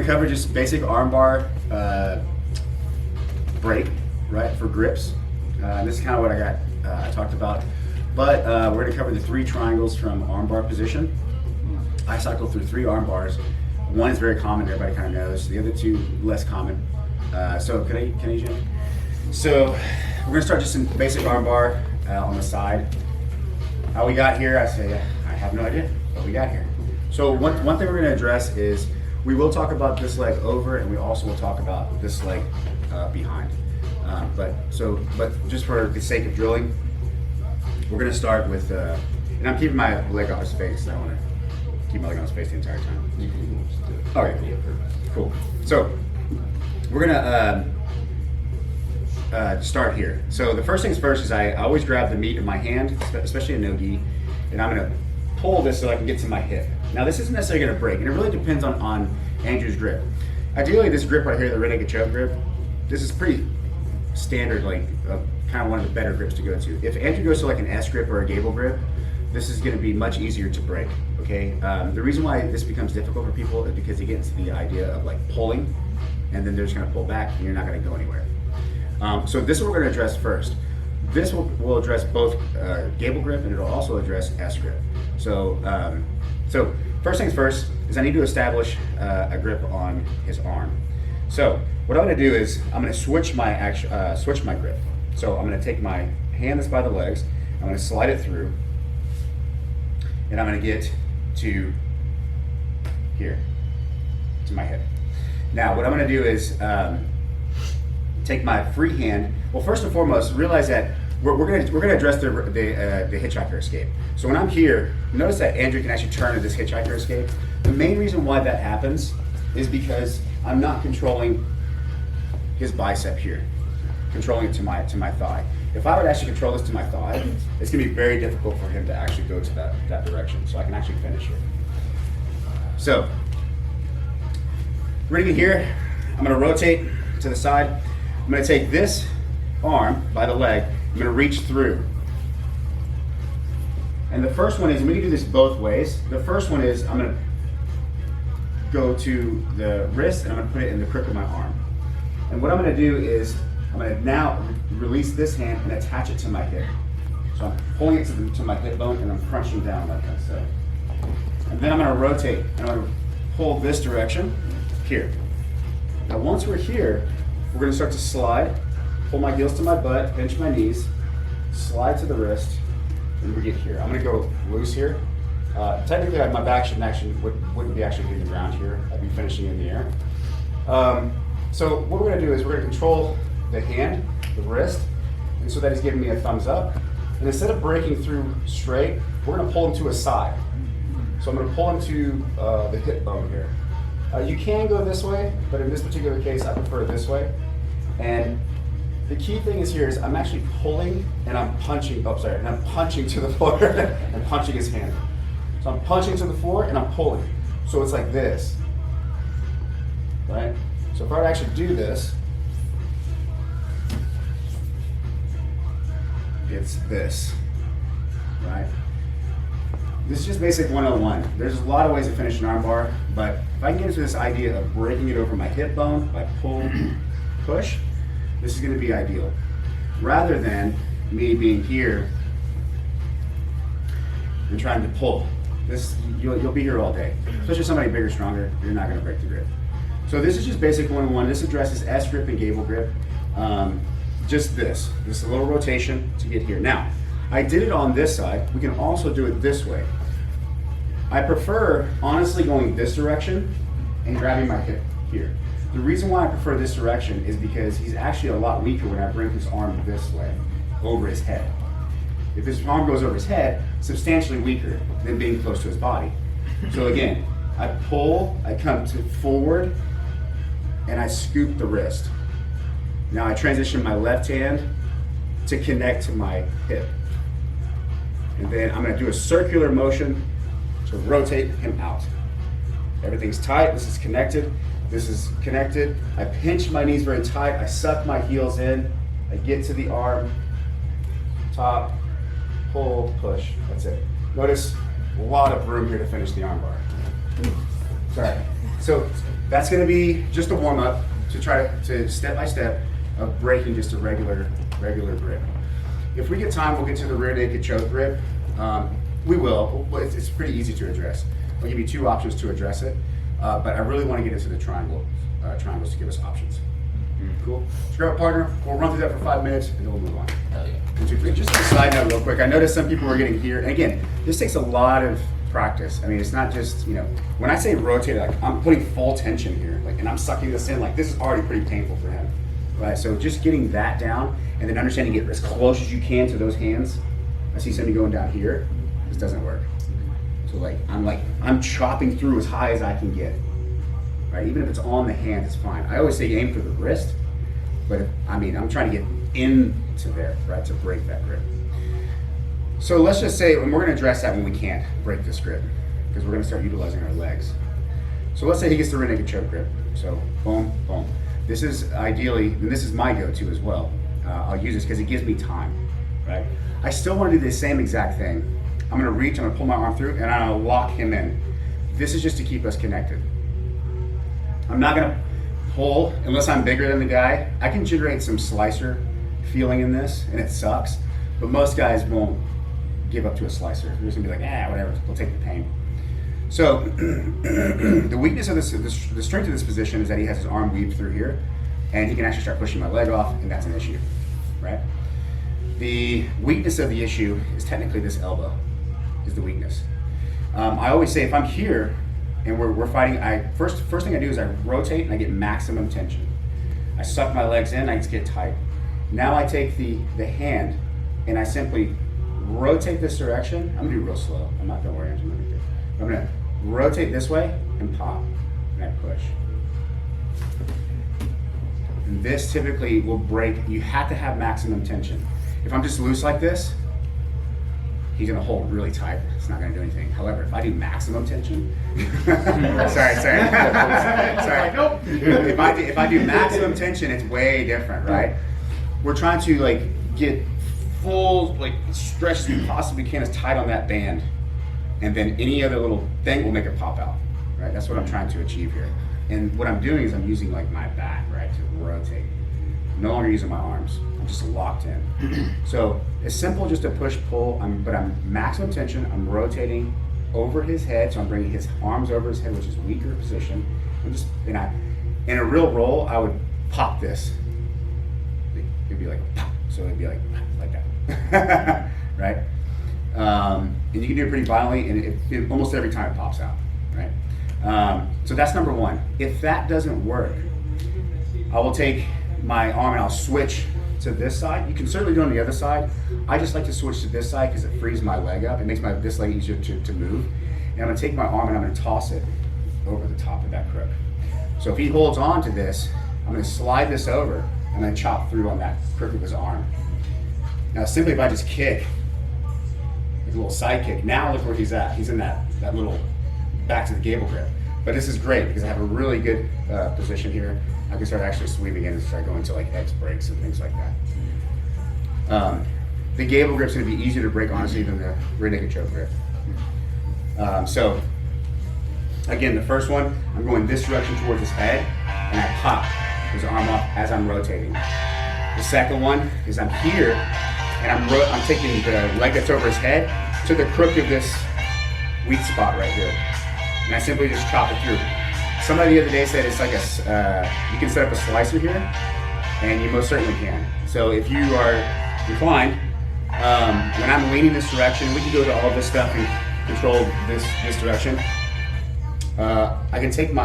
cover just basic armbar break, right, for grips. This is kind of what I talked about. But we're going to cover the 3 triangles from armbar position. I cycle through 3 arm bars. One is very common, everybody kind of knows. The other 2 less common. So can I Jim? So we're going to start just in basic armbar on the side. How we got here, I say, I have no idea what we got here. So one thing we're going to address is we will talk about this leg over, and we also will talk about this leg behind. But just for the sake of drilling, we're going to start with, and I'm keeping my leg off his face. I don't want to keep my leg on his face the entire time. You can just do it. Okay, cool. So we're going to start here. So the first things first is I always grab the meat in my hand, especially in no-gi, and I'm going to pull this so I can get to my hip. Now this isn't necessarily going to break, and it really depends on Andrew's grip. Ideally, this grip right here, the renegade choke grip, this is pretty standard, like kind of one of the better grips to go to. If Andrew goes to like an S grip or a gable grip, this is going to be much easier to break. Okay. The reason why this becomes difficult for people is because they get into the idea of like pulling, and then they're just going to pull back, and you're not going to go anywhere. So this is what we're going to address first. This will address both gable grip, and it'll also address S grip. So first things first is I need to establish a grip on his arm. So what I'm going to do is I'm going to switch my grip. So I'm going to take my hand that's by the legs, I'm going to slide it through, and I'm going to get to here, to my hip. Now what I'm going to do is take my free hand. Well, first and foremost, realize that we're going to address the hitchhiker escape. So when I'm here, notice that Andrew can actually turn to this hitchhiker escape. The main reason why that happens is because I'm not controlling his bicep here, controlling it to my thigh. If I would actually control this to my thigh, it's going to be very difficult for him to actually go to that direction. So I can actually finish here. So we're going to get here. I'm going to rotate to the side. I'm going to take this arm by the leg. I'm going to reach through. And the first one is, and we can do this both ways. The first one is I'm going to go to the wrist, and I'm going to put it in the crook of my arm. And what I'm going to do is I'm going to now release this hand and attach it to my hip. So I'm pulling it to my hip bone, and I'm crunching down like that. So, and then I'm going to rotate, and I'm going to pull this direction here. Now once we're here, we're going to start to slide, pull my heels to my butt, pinch my knees, slide to the wrist, and we get here. I'm going to go loose here. Technically, my back wouldn't be actually hitting the ground here. I'd be finishing in the air. So what we're going to do is we're going to control the hand, the wrist, and so that he's giving me a thumbs up. And instead of breaking through straight, we're going to pull him to a side. So I'm going to pull him to the hip bone here. You can go this way, but in this particular case, I prefer this way. And the key thing is here is I'm actually pulling and I'm punching, and I'm punching to the floor and punching his hand. So I'm punching to the floor and I'm pulling. So it's like this, right? So if I were to actually do this, it's this, right? This is just basic 101. There's a lot of ways to finish an armbar, but if I can get into this idea of breaking it over my hip bone by pull, push, this is going to be ideal. Rather than me being here and trying to pull. This, you'll be here all day. Especially somebody bigger, stronger, you're not going to break the grip. So this is just basic 101. This addresses S grip and gable grip. Just this a little rotation to get here. Now, I did it on this side. We can also do it this way. I prefer, honestly, going this direction and grabbing my hip here. The reason why I prefer this direction is because he's actually a lot weaker when I bring his arm this way, over his head. If his arm goes over his head, substantially weaker than being close to his body. So again, I pull, I come forward, and I scoop the wrist. Now I transition my left hand to connect to my hip. And then I'm going to do a circular motion to rotate him out. Everything's tight, this is connected, this is connected. I pinch my knees very tight, I suck my heels in, I get to the arm, top, pull, push, that's it. Notice a lot of room here to finish the armbar. Sorry. So that's going to be just a warm up to try to step by step of breaking just a regular grip. If we get time, we'll get to the rear naked choke grip. We will, but it's pretty easy to address. I'll give you two options to address it, but I really want to get into the triangles to give us options. Cool. So grab a partner, we'll run through that for 5 minutes, and then we'll move on. Hell yeah. 1, 2, 3. Just a side note real quick, I noticed some people were getting here, and again, this takes a lot of practice. I mean, it's not just, when I say rotate, like I'm putting full tension here, like, and I'm sucking this in, like this is already pretty painful for him, right? So just getting that down, and then understanding it as close as you can to those hands. I see somebody going down here, this doesn't work. So I'm chopping through as high as I can get. Right? Even if it's on the hand, it's fine. I always say aim for the wrist, but I'm trying to get into there, right, to break that grip. So let's just say, and we're going to address that when we can't break this grip, because we're going to start utilizing our legs. So let's say he gets the rear naked choke grip. So boom, boom. This is ideally, and this is my go-to as well. I'll use this because it gives me time, right? I still want to do the same exact thing. I'm going to reach, I'm going to pull my arm through, and I'm going to lock him in. This is just to keep us connected. I'm not gonna pull unless I'm bigger than the guy. I can generate some slicer feeling in this, and it sucks, but most guys won't give up to a slicer. They're just gonna be like, whatever, we'll take the pain. So the weakness of this, the strength of this position is that he has his arm weaved through here, and he can actually start pushing my leg off, and that's an issue, right? The weakness of the issue is technically this elbow, is the weakness. I always say if I'm here, and we're fighting, first thing I do is I rotate and I get maximum tension. I suck my legs in, I just get tight. Now I take the hand and I simply rotate this direction. I'm gonna do real slow. I'm not gonna worry, I'm gonna rotate this way and pop, and I push. And this typically will break, you have to have maximum tension. If I'm just loose like this, he's gonna hold really tight. It's not gonna do anything. However, if I do maximum tension, sorry. Nope. If I do maximum tension, it's way different, right? We're trying to get full stretch as we possibly can, as tight on that band, and then any other little thing will make it pop out, right? That's what I'm trying to achieve here. And what I'm doing is I'm using my back, right, to rotate. No longer using my arms. I'm just locked in. So it's simple, just a push pull. But I'm maximum tension. I'm rotating over his head, so I'm bringing his arms over his head, which is a weaker position. In a real roll, I would pop this. It'd be like pop. So it'd be like that, right? And you can do it pretty violently, and it almost every time it pops out, right? So that's number one. If that doesn't work, I will take my arm and I'll switch to this side. You can certainly do it on the other side. I just like to switch to this side because it frees my leg up. It makes this leg easier to move. And I'm gonna take my arm and I'm gonna toss it over the top of that crook. So if he holds on to this, I'm gonna slide this over and then chop through on that crook of his arm. Now simply if I just kick, like a little side kick, now look where he's at. He's in that little back to the gable grip. But this is great because I have a really good position here. I can start actually sweeping in and start going to X breaks and things like that. The gable grip's gonna be easier to break, honestly, than the rear naked choke grip. So, again, the first one, I'm going this direction towards his head, and I pop his arm off as I'm rotating. The second one is I'm here, and I'm taking the leg that's over his head to the crook of this weak spot right here. And I simply just chop it through. Somebody the other day said it's like you can set up a slicer here, and you most certainly can. So if you are inclined, when I'm leaning this direction, we can go to all this stuff and control this direction. I can take if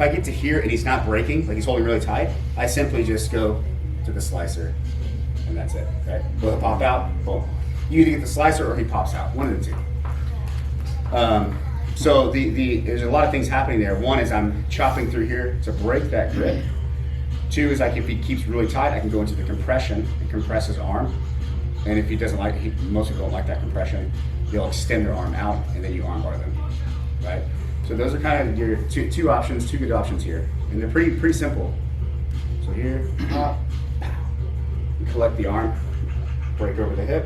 I get to here and he's not breaking, like he's holding really tight, I simply just go to the slicer, and that's it, right? Will it pop out? Boom. You either get the slicer or he pops out, one of the two. So there's a lot of things happening there. One is I'm chopping through here to break that grip. Two is if he keeps really tight, I can go into the compression and compress his arm. And if he doesn't like it, most people don't like that compression, they'll extend their arm out and then you armbar them, right? So those are kind of your two options, two good options here. And they're pretty simple. So here, pop, pow. You collect the arm, break over the hip.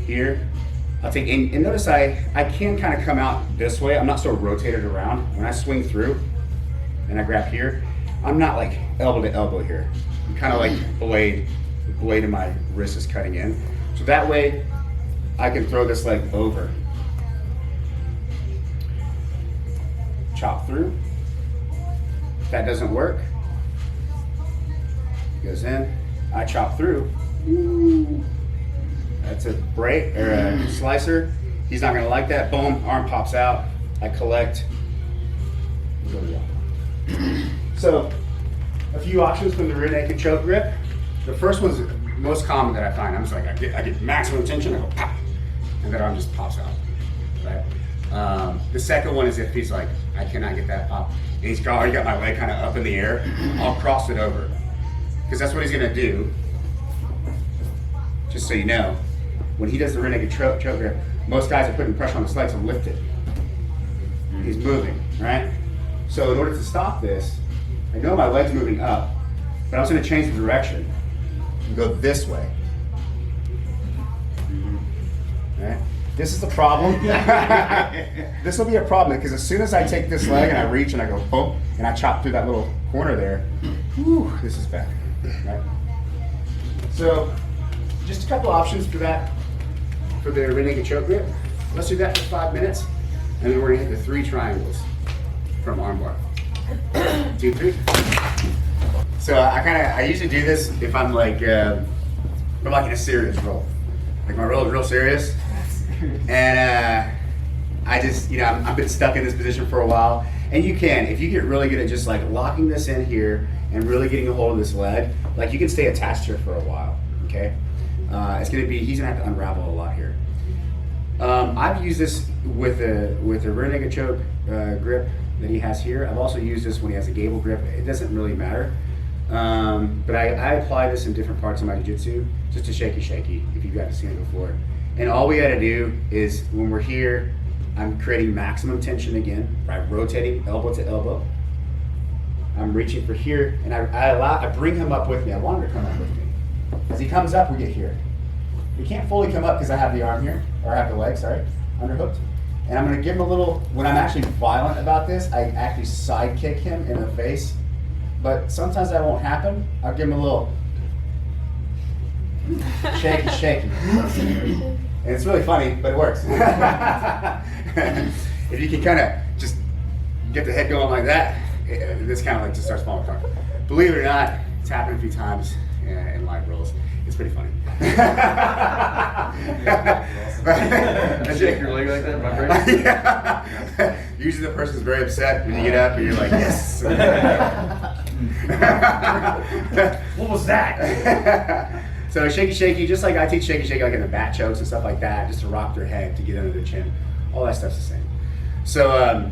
Here, I'll take, and notice I can kind of come out this way. I'm not so rotated around. When I swing through and I grab here, I'm not like elbow to elbow here. I'm kind of like the blade of my wrist is cutting in. So that way I can throw this leg over. Chop through. If that doesn't work, goes in, I chop through. That's a break or a slicer. He's not gonna like that. Boom, arm pops out. I collect. So, a few options from the rear naked choke grip. The first one's the most common that I find. I'm just like, I get maximum tension, I go pop, and that arm just pops out, right? The second one is if he's like, I cannot get that pop, and he's already got my leg kind of up in the air, I'll cross it over. Because that's what he's gonna do. Just so you know, when he does the rear naked choke grip, most guys are putting pressure on his legs to lift it. He's moving, right? So in order to stop this, I know my leg's moving up, but I was gonna change the direction and go this way. Right? This is the problem. This will be a problem because as soon as I take this leg and I reach and I go boom, and I chop through that little corner there, whew, this is bad, right? So, just a couple options for that, for the rear naked choke grip. Let's do that for 5 minutes, and then we're gonna hit the 3 triangles from armbar. 2, 3. So I usually do this if I'm like in a serious role. Like my role is real serious, and I just, I've been stuck in this position for a while. And you can, if you get really good at just like locking this in here and really getting a hold of this leg, like you can stay attached here for a while, okay? He's gonna have to unravel a lot here. I've used this with a rear naked choke grip that he has here. I've also used this when he has a gable grip. It doesn't really matter. But I apply this in different parts of my jiu-jitsu, just a shaky, if you've got to see it before. And all we gotta do is, when we're here, I'm creating maximum tension again by rotating elbow to elbow. I'm reaching for here, and I bring him up with me. I want him to come up with me. As he comes up, we get here. He can't fully come up because I have the arm here, or I have the leg, sorry, underhooked. And I'm gonna give him a little, when I'm actually violent about this, I actually side kick him in the face. But sometimes that won't happen. I'll give him a little shaky. And it's really funny, but it works. If you can kind of just get the head going like that, this kind of like just starts falling apart. Believe it or not, it's happened a few times in live roles. It's pretty funny. Shake your leg like that, my friend. Yeah. Usually the person's very upset when you get up and you're like, yes. What was that? So shaky, just like I teach shaky like in the bat chokes and stuff like that, just to rock their head to get under their chin. All that stuff's the same. So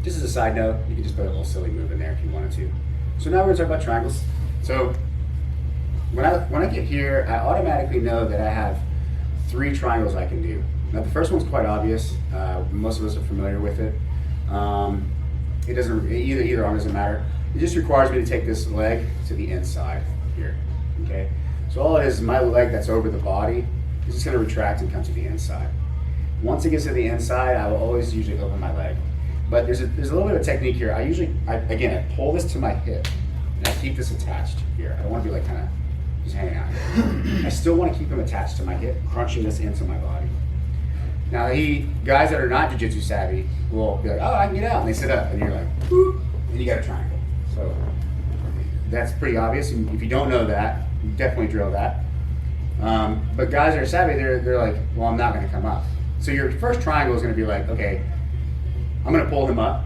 just as a side note, you can just put a little silly move in there if you wanted to. So now we're gonna talk about triangles. So when I get here, I automatically know that I have 3 triangles I can do. Now the first one's quite obvious. Most of us are familiar with it. It doesn't, either arm doesn't matter. It just requires me to take this leg to the inside here, okay? So all it is my leg that's over the body is just gonna retract and come to the inside. Once it gets to the inside, I will always usually open my leg. But there's a little bit of technique here. I pull this to my hip and I keep this attached here. I don't wanna be like kind of just hanging out here. I still wanna keep him attached to my hip, crunching this into my body. Now guys that are not jiu-jitsu savvy will be like, oh, I can get out, and they sit up, and you're like, whoop, and you got a triangle. So that's pretty obvious, and if you don't know that, you definitely drill that. But guys that are savvy, they're like, well, I'm not gonna come up. So your first triangle is gonna be like, okay, I'm gonna pull him up.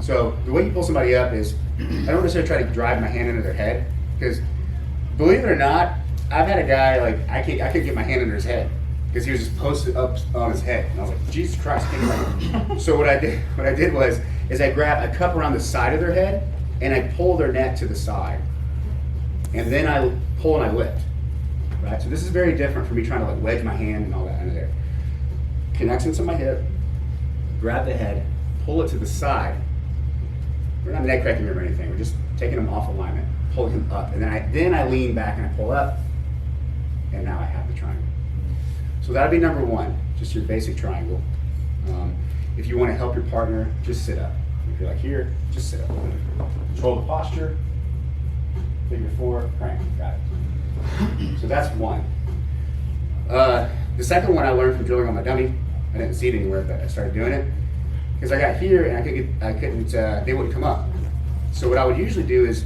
So the way you pull somebody up is, I don't necessarily try to drive my hand into their head, because believe it or not, I've had a guy, like, I could get my hand under his head, because he was just posted up on his head. And I was like, Jesus Christ, can't get my. So what I did was I grabbed a cup around the side of their head, and I pull their neck to the side. And then I pull and I lift, right? So this is very different from me trying to like wedge my hand and all that under there. Connects into my hip, grab the head, pull it to the side. We're not neck cracking him or anything. We're just taking him off alignment, pulling him up. And then I lean back and I pull up, and now I have the triangle. So that'll be number one, just your basic triangle. If you want to help your partner, just sit up. If you're like here, just sit up. Control the posture. Figure 4, crank. Got it. So that's one. The second one I learned from drilling on my dummy. I didn't see it anywhere, but I started doing it because I got here and they wouldn't come up. So what I would usually do is,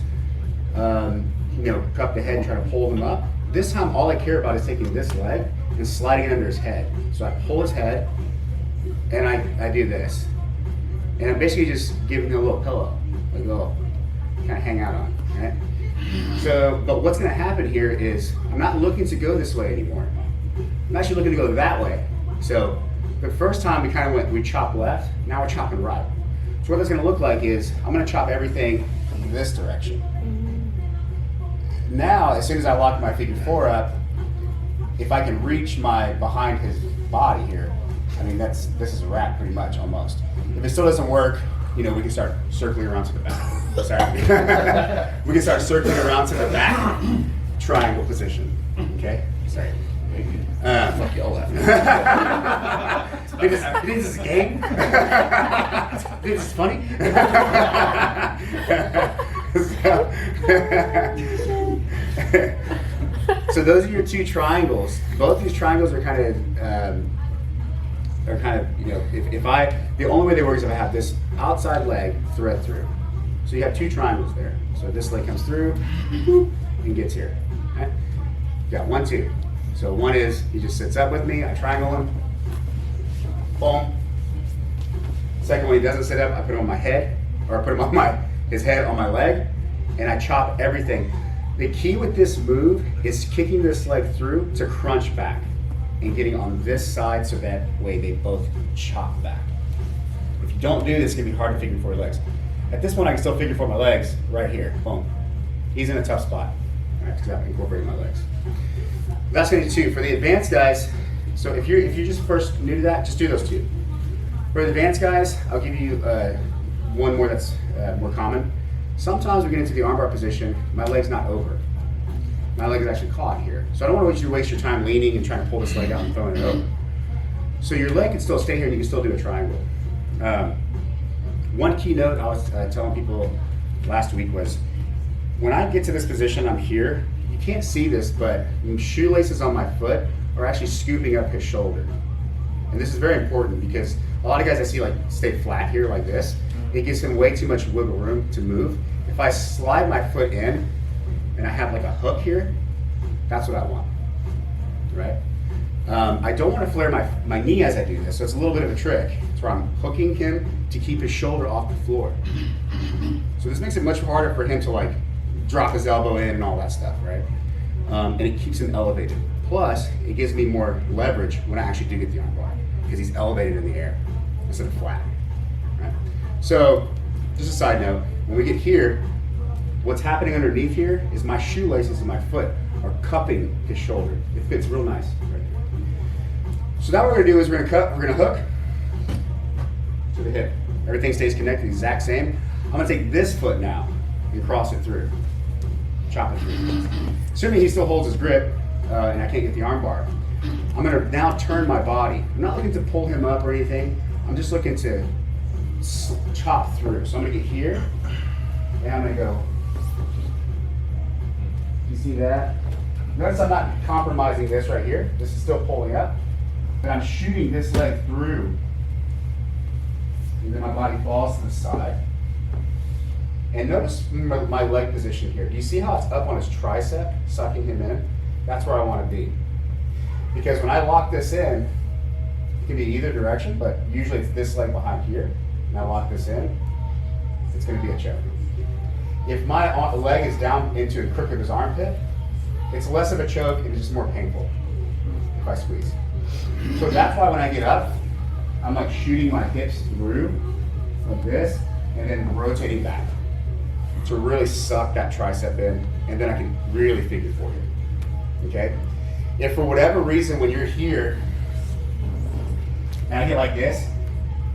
cup the head and try to pull them up. This time, all I care about is taking this leg and sliding it under his head. So I pull his head and I do this. And I'm basically just giving him a little pillow, like a little kind of hang out on, right? So, but what's gonna happen here is I'm not looking to go this way anymore. I'm actually looking to go that way. So the first time we chopped left, now we're chopping right. So what that's gonna look like is I'm gonna chop everything in this direction. Now, as soon as I lock my figure 4 up, if I can reach behind his body here, I mean, this is a wrap pretty much, almost. If it still doesn't work, we can start circling around to the back. Sorry. We can start circling around to the back, triangle position, okay? Sorry. Fuck y'all laughing. You think this is a game? You think this is funny? So those are your 2 triangles. Both these triangles are kind of, the only way they work is if I have this outside leg thread through. So you have 2 triangles there. So this leg comes through and gets here. Okay? You got 1, 2. So one is he just sits up with me, I triangle him, boom. Second one, he doesn't sit up, I put him on my head, or I put him on his head on my leg, and I chop everything. The key with this move is kicking this leg through to crunch back and getting on this side so that way they both chop back. If you don't do this, it's gonna be hard to figure 4 legs. At this point, I can still figure 4 my legs right here, boom. He's in a tough spot, all right, because I'm incorporating my legs. That's gonna be 2. For the advanced guys, so if you're just first new to that, just do those 2. For the advanced guys, I'll give you one more that's more common. Sometimes we get into the armbar position, my leg's not over. My leg is actually caught here. So I don't want to waste your time leaning and trying to pull this leg out and throwing it over. So your leg can still stay here and you can still do a triangle. One key note I was telling people last week was, when I get to this position, I'm here. You can't see this, but the shoelaces on my foot are actually scooping up his shoulder. And this is very important because a lot of guys I see stay flat here like this. It gives him way too much wiggle room to move. If I slide my foot in and I have a hook here, that's what I want, right? I don't want to flare my knee as I do this, so it's a little bit of a trick. It's where I'm hooking him to keep his shoulder off the floor. So this makes it much harder for him to drop his elbow in and all that stuff, right? And it keeps him elevated. Plus, it gives me more leverage when I actually do get the armbar because he's elevated in the air instead of flat, right? So, just a side note, when we get here, what's happening underneath here is my shoelaces and my foot are cupping his shoulder. It fits real nice right here. So now what we're gonna do is we're gonna hook to the hip. Everything stays connected, the exact same. I'm gonna take this foot now and cross it through. Chop it through. Assuming he still holds his grip and I can't get the arm bar, I'm gonna now turn my body. I'm not looking to pull him up or anything. I'm just looking to chop through. So I'm gonna get here and I'm gonna go. You see that? Notice I'm not compromising this right here. This is still pulling up, but I'm shooting this leg through. And then my body falls to the side. And notice my leg position here. Do you see how it's up on his tricep, sucking him in? That's where I want to be. Because when I lock this in, it can be either direction, but usually it's this leg behind here. And I lock this in, it's going to be a choke. If my leg is down into the crook of his armpit, it's less of a choke and it's just more painful if I squeeze. So that's why when I get up, I'm shooting my hips through like this and then rotating back to really suck that tricep in, and then I can really figure for you, okay? If for whatever reason when you're here and I get like this,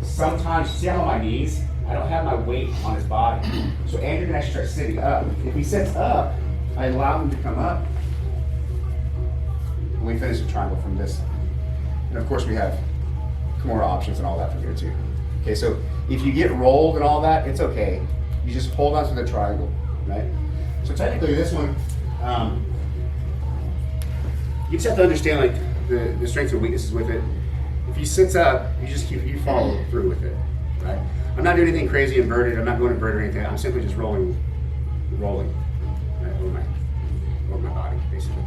sometimes, see how my knees, I don't have my weight on his body. So Andrew can actually start sitting up. If he sits up, I allow him to come up, and we finish the triangle from this side. And of course we have Kimura options and all that from here too. Okay, so if you get rolled and all that, it's okay. You just hold on to the triangle, right? So technically this one, you just have to understand like the strengths and weaknesses with it. If he sits up, you follow through with it, right? I'm not doing anything crazy inverted. I'm not going inverted or anything. I'm simply just rolling, right, over my body, basically.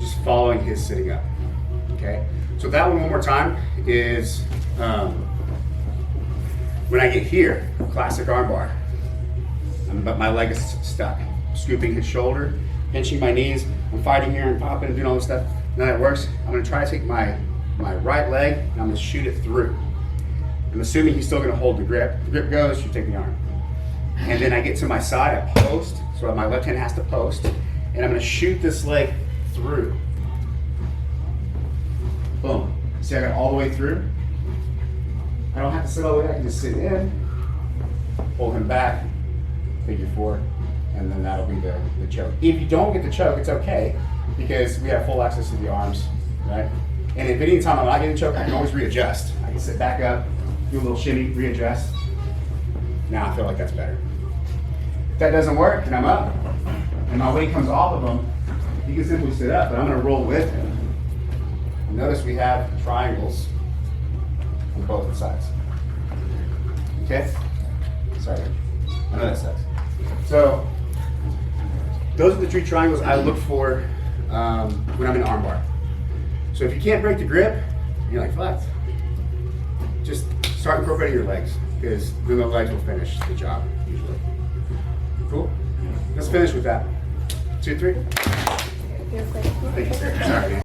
Just following his sitting up. Okay. So that one more time is when I get here, classic armbar. But my leg is stuck. Scooping his shoulder, pinching my knees. I'm fighting here and popping and doing all this stuff. Now that works. I'm going to try to take my right leg and I'm going to shoot it through. I'm assuming he's still going to hold the grip. The grip goes, you take the arm. And then I get to my side, I post. So my left hand has to post. And I'm going to shoot this leg through. Boom. See, I got all the way through. I don't have to sit all the way, I can just sit in, hold him back, figure 4, and then that'll be the choke. If you don't get the choke, it's okay, because we have full access to the arms, right? And if any time I'm not getting choked, I can always readjust. I can sit back up, do a little shimmy, readjust. Now I feel like that's better. If that doesn't work, and I'm up, and my weight comes off of him, he can simply sit up, but I'm gonna roll with him. Notice we have triangles on both sides. Okay? Sorry, I know that sucks. So, those are the 3 triangles I look for when I'm in armbar. So if you can't break the grip, you're like, fuck, just start incorporating your legs, because then the legs will finish the job, usually. Cool? Let's finish with that. 2, 3. Thank you, sir. Sorry, man.